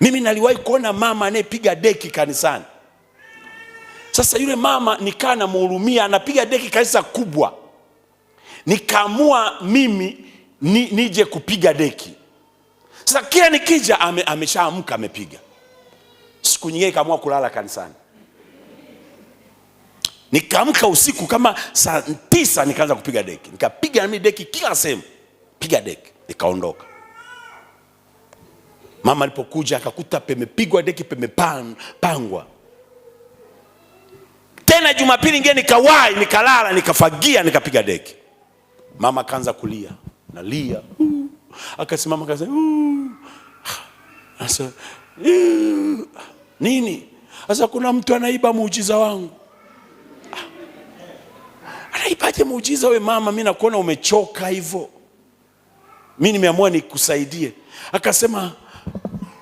Mimi naliwahi kuona mama anayepiga deki kanisani. Sasa yule mama nikaa namhurumia, anapiga deki kanisa kubwa. Nikaamua mimi nije kupiga deki. Sasa kila nikija ameshaamka amepiga. Siku nyingine kaamua kulala kanisani. Nikaamka usiku kama saa 9 nikaanza kupiga deki. Nikapiga mimi deki kila sehemu. Piga deki, nikaondoka. Mama alipokuja akakuta pemepigwa deki, pemepangwa. Tena Jumapili nyingine nikawahi, nikalala, nikafagia, nikapiga deki. Mama akaanza kulia, nalia. Akasimama akasema, asa nini? Sasa kuna mtu anaiba muujiza wangu. Anaibaje muujiza we mama? Mimi nakuona umechoka hivyo. Mimi nimeamua nikusaidie. Akasema,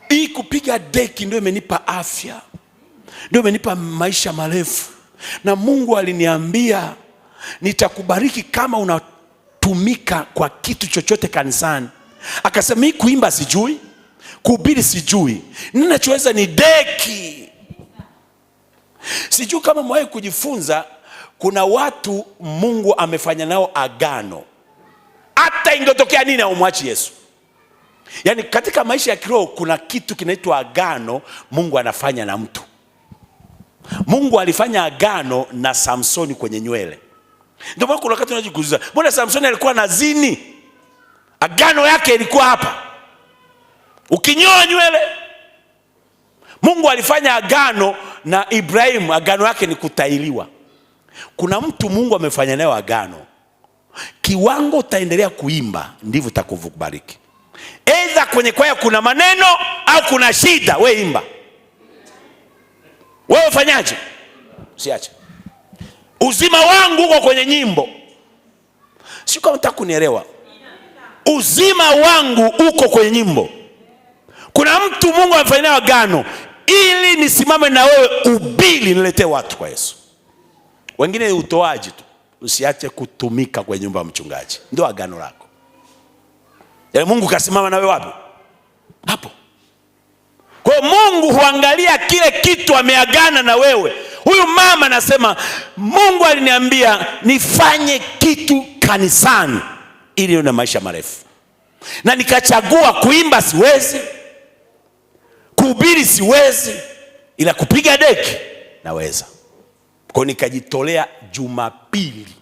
hii kupiga deki ndio imenipa afya, ndio imenipa maisha marefu, na Mungu aliniambia nitakubariki kama unatumika kwa kitu chochote kanisani. Akasema, hii kuimba sijui, kuhubiri sijui, ninachoweza ni deki. Sijui kama mwae kujifunza, kuna watu Mungu amefanya nao agano, hata ingetokea nini haumwachi Yesu. Yaani katika maisha ya kiroho kuna kitu kinaitwa agano Mungu anafanya na mtu. Mungu alifanya agano na Samsoni kwenye nywele. Ndio maana kuna wakati unajikuuliza, mbona Samsoni alikuwa nazini? Agano yake ilikuwa hapa. Ukinyoa nywele. Mungu alifanya agano na Ibrahimu, agano yake ni kutailiwa. Kuna mtu Mungu amefanya naye agano, kiwango utaendelea kuimba ndivyo utakubariki. Aidha kwenye kwaya kuna maneno au kuna shida, wewe imba. Wewe fanyaje? Usiache. Uzima wangu uko kwenye nyimbo. Sio kama unataka kunielewa. Uzima wangu uko kwenye nyimbo. Kuna mtu Mungu amefanya agano ili nisimame na wewe ubili niletee watu kwa Yesu. Wengine utoaji tu. Usiache kutumika kwenye nyumba ya mchungaji. Ndio agano lako. Yaani Mungu kasimama na wewe wapi? Hapo. Kwa Mungu huangalia kile kitu ameagana na wewe. Huyu mama anasema, Mungu aliniambia nifanye kitu kanisani ili niwe na maisha marefu. Na nikachagua kuimba siwezi, kuhubiri siwezi, ila kupiga deki naweza. Kwa nikajitolea Jumapili